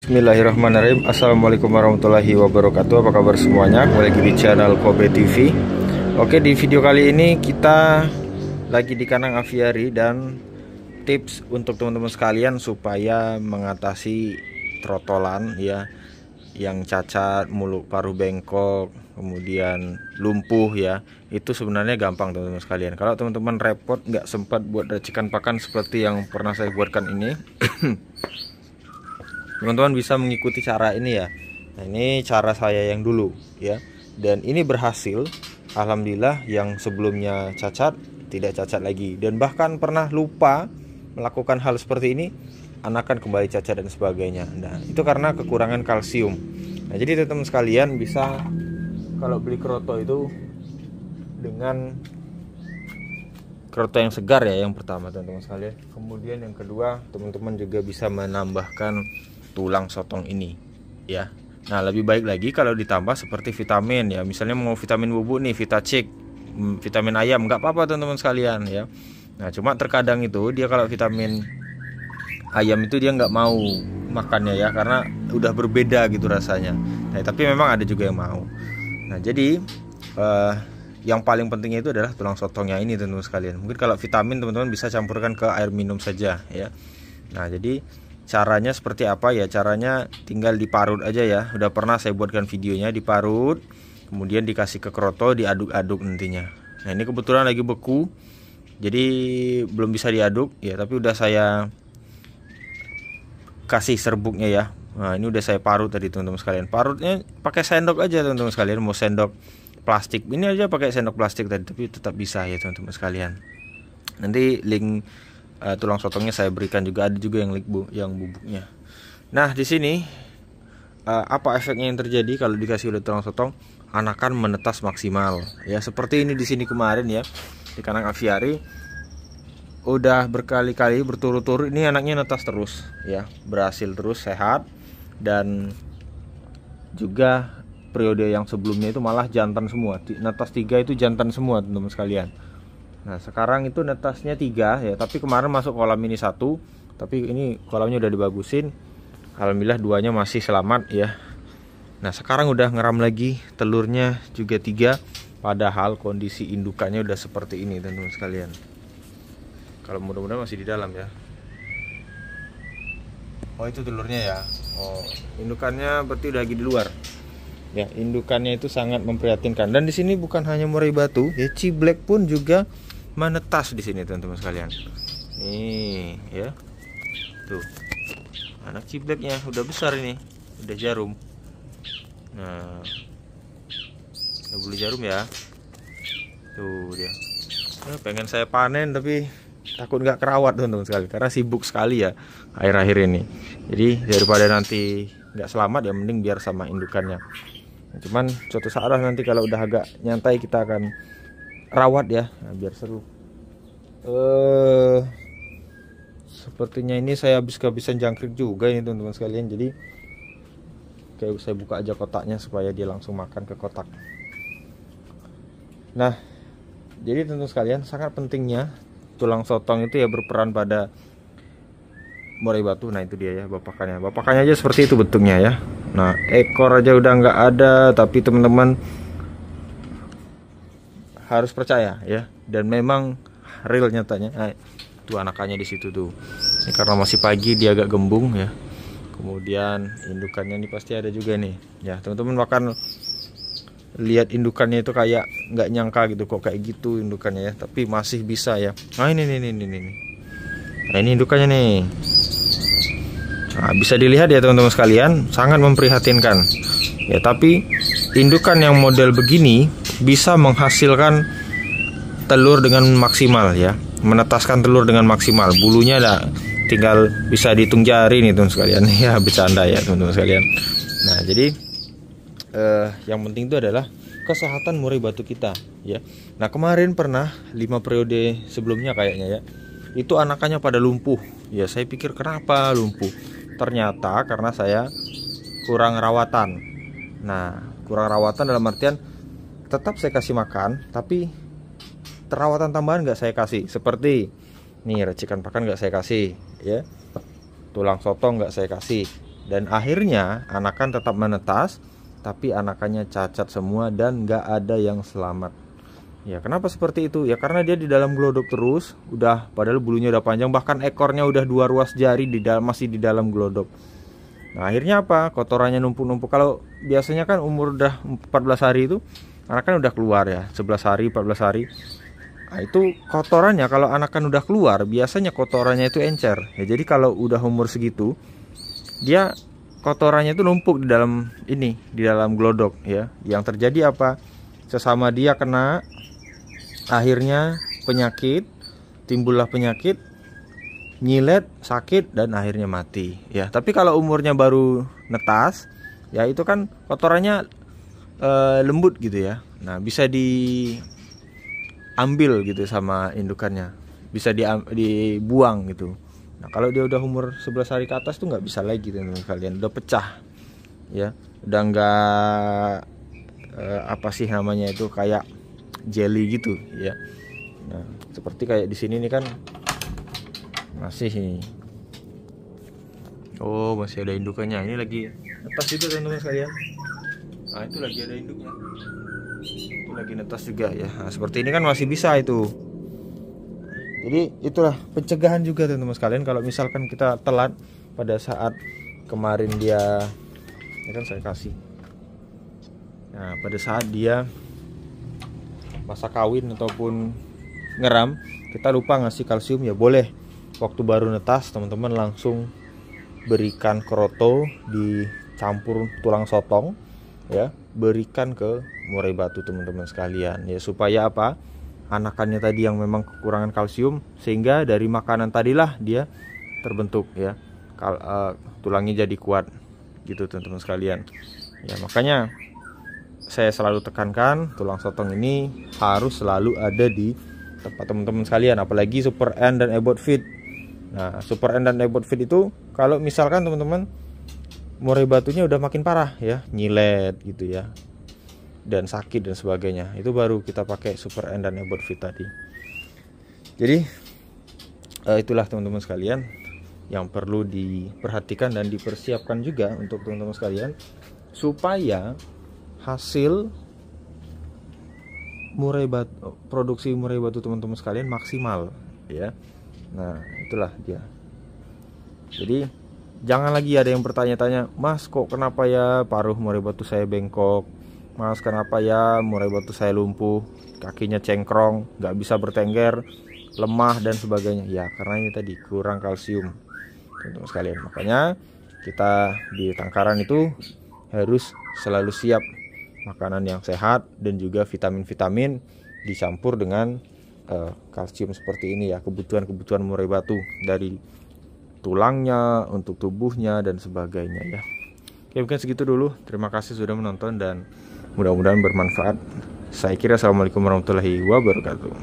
Bismillahirrahmanirrahim. Assalamualaikum warahmatullahi wabarakatuh. Apa kabar semuanya? Kembali lagi di channel Kobe TV. Oke, di video kali ini kita lagi di kandang aviari dan tips untuk teman-teman sekalian supaya mengatasi trotolan ya, yang cacat, mulut paruh bengkok, kemudian lumpuh ya. Itu sebenarnya gampang teman-teman sekalian. Kalau teman-teman repot nggak sempat buat racikan pakan seperti yang pernah saya buatkan ini, teman-teman bisa mengikuti cara ini ya. Nah, ini cara saya yang dulu ya, dan ini berhasil. Alhamdulillah, yang sebelumnya cacat tidak cacat lagi, dan bahkan pernah lupa melakukan hal seperti ini, anakan kembali cacat dan sebagainya. Nah, itu karena kekurangan kalsium. Nah, jadi teman-teman sekalian bisa, kalau beli kroto itu dengan kroto yang segar ya, yang pertama teman-teman sekalian. Kemudian yang kedua, teman-teman juga bisa menambahkan tulang sotong ini ya. Nah, lebih baik lagi kalau ditambah seperti vitamin ya. Misalnya mau vitamin bubuk nih, Vitacik, vitamin ayam, nggak apa-apa teman-teman sekalian ya. Nah, cuma terkadang itu dia kalau vitamin ayam itu dia nggak mau makannya ya, karena udah berbeda gitu rasanya. Nah, tapi memang ada juga yang mau. Nah, jadi yang paling pentingnya itu adalah tulang sotongnya ini teman-teman sekalian. Mungkin kalau vitamin teman-teman bisa campurkan ke air minum saja ya. Nah, jadi caranya seperti apa ya? Caranya tinggal diparut aja ya. Udah pernah saya buatkan videonya, diparut, kemudian dikasih ke kroto, diaduk-aduk nantinya. Nah, ini kebetulan lagi beku, jadi belum bisa diaduk ya, tapi udah saya kasih serbuknya ya. Nah, ini udah saya parut tadi teman-teman sekalian. Parutnya pakai sendok aja teman-teman sekalian. Mau sendok plastik ini aja, pakai sendok plastik tadi, tapi tetap bisa ya teman-teman sekalian. Nanti link tulang sotongnya saya berikan juga, ada juga yang link yang bubuknya. Nah, di sini apa efeknya yang terjadi kalau dikasih oleh tulang sotong? Anakan menetas maksimal ya, seperti ini di sini kemarin ya, di kandang aviari udah berkali-kali berturut-turut ini anaknya netas terus ya, berhasil terus sehat. Dan juga periode yang sebelumnya itu malah jantan semua, netas 3 itu jantan semua teman-teman sekalian. Nah, sekarang itu netasnya 3 ya, tapi kemarin masuk kolam ini 1, tapi ini kolamnya udah dibagusin. Alhamdulillah duanya masih selamat ya. Nah, sekarang udah ngeram lagi, telurnya juga 3, padahal kondisi indukannya udah seperti ini teman-teman sekalian. Kalau mudah-mudahan masih di dalam ya. Oh, itu telurnya ya. Oh, indukannya berarti udah lagi di luar. Ya, indukannya itu sangat memprihatinkan. Dan di sini bukan hanya murai batu, ya, ciblek pun juga menetas di sini teman-teman sekalian. Nih, ya. Tuh. Anak cibleknya udah besar ini, udah jarum. Nah, udah bulu jarum ya. Tuh dia. Pengen saya panen tapi takut nggak kerawat teman-teman sekali, karena sibuk sekali ya akhir-akhir ini. Jadi daripada nanti nggak selamat ya, mending biar sama indukannya. Cuman suatu saat nanti kalau udah agak nyantai kita akan rawat ya, nah, biar seru. Sepertinya ini saya habis kehabisan jangkrik juga ini teman-teman sekalian. Jadi kayak saya buka aja kotaknya supaya dia langsung makan ke kotak. Nah, jadi teman-teman sekalian, sangat pentingnya tulang sotong itu ya berperan pada murai batu. Nah, itu dia ya bapakannya. Bapakannya aja seperti itu bentuknya ya. Nah, ekor aja udah nggak ada, tapi teman-teman harus percaya ya, dan memang real nyatanya. Nah, tuh anakannya di situ tuh. Ini karena masih pagi dia agak gembung ya. Kemudian indukannya ini pasti ada juga nih. Ya, teman-teman bahkan lihat indukannya itu kayak nggak nyangka gitu kok kayak gitu indukannya ya, tapi masih bisa ya. Nah, ini. Nah, ini indukannya nih. Nah, bisa dilihat ya teman-teman sekalian, sangat memprihatinkan ya. Tapi indukan yang model begini bisa menghasilkan telur dengan maksimal ya, menetaskan telur dengan maksimal. Bulunya ada tinggal bisa dihitung jari nih teman sekalian ya, bercanda ya teman-teman sekalian. Nah, jadi yang penting itu adalah kesehatan murai batu kita ya. Nah, kemarin pernah 5 periode sebelumnya kayaknya ya, itu anakannya pada lumpuh ya. Saya pikir kenapa lumpuh, ternyata karena saya kurang rawatan. Nah, kurang rawatan dalam artian tetap saya kasih makan, tapi perawatan tambahan nggak saya kasih. Seperti nih, racikan pakan nggak saya kasih ya, tulang sotong nggak saya kasih. Dan akhirnya anakan tetap menetas, tapi anakannya cacat semua dan nggak ada yang selamat. Ya, kenapa seperti itu? Ya karena dia di dalam glodok terus, padahal bulunya udah panjang, bahkan ekornya udah 2 ruas jari masih di dalam glodok. Nah, akhirnya apa? Kotorannya numpuk-numpuk. Kalau biasanya kan umur udah 14 hari itu anakan udah keluar ya, 11 hari, 14 hari. Nah, itu kotorannya kalau anakan udah keluar, biasanya kotorannya itu encer. Ya, jadi kalau udah umur segitu, dia kotorannya itu numpuk di dalam glodok ya. Yang terjadi apa? Sesama dia kena, akhirnya timbullah penyakit, nyilet, sakit, dan akhirnya mati ya. Tapi kalau umurnya baru netas ya, itu kan kotorannya lembut gitu ya. Nah, bisa diambil gitu sama indukannya, bisa dibuang gitu. Nah, kalau dia udah umur 11 hari ke atas tuh nggak bisa lagi teman-teman kalian, udah pecah ya, udah nggak apa sih namanya itu, kayak jelly gitu ya. Nah, seperti kayak di sini nih kan masih ini. Oh, masih ada indukannya. Ini lagi netas juga teman-teman sekalian. Nah, itu lagi ada induknya. Itu lagi netas juga ya. Nah, seperti ini kan masih bisa itu. Jadi itulah pencegahan juga teman-teman sekalian. Kalau misalkan kita telat pada saat kemarin dia, ya kan saya kasih. Nah, pada saat dia masa kawin ataupun ngeram, kita lupa ngasih kalsium, ya boleh waktu baru netas teman-teman langsung berikan kroto dicampur tulang sotong ya, berikan ke murai batu teman-teman sekalian ya, supaya apa, anakannya tadi yang memang kekurangan kalsium, sehingga dari makanan tadilah dia terbentuk ya, tulangnya jadi kuat gitu teman-teman sekalian ya. Makanya saya selalu tekankan tulang sotong ini harus selalu ada di tempat teman-teman sekalian, apalagi Super N dan Ebot Fit. Nah, Super N dan Ebot Fit itu kalau misalkan teman-teman murai batunya udah makin parah ya, nyilet gitu ya, dan sakit dan sebagainya, itu baru kita pakai Super N dan Ebot Fit tadi. Jadi itulah teman-teman sekalian yang perlu diperhatikan dan dipersiapkan juga untuk teman-teman sekalian, supaya hasil produksi murai batu teman-teman sekalian maksimal ya. Nah, itulah dia. Jadi jangan lagi ada yang bertanya-tanya, Mas kok kenapa ya paruh murai batu saya bengkok, Mas kenapa ya murai batu saya lumpuh, kakinya cengkrong, nggak bisa bertengger, lemah dan sebagainya. Ya karena ini tadi kurang kalsium teman-teman sekalian. Makanya kita di tangkaran itu harus selalu siap makanan yang sehat dan juga vitamin-vitamin dicampur dengan kalsium seperti ini ya, kebutuhan murai batu dari tulangnya, untuk tubuhnya dan sebagainya ya. Oke, mungkin segitu dulu. Terima kasih sudah menonton dan mudah-mudahan bermanfaat. Saya kira assalamualaikum warahmatullahi wabarakatuh.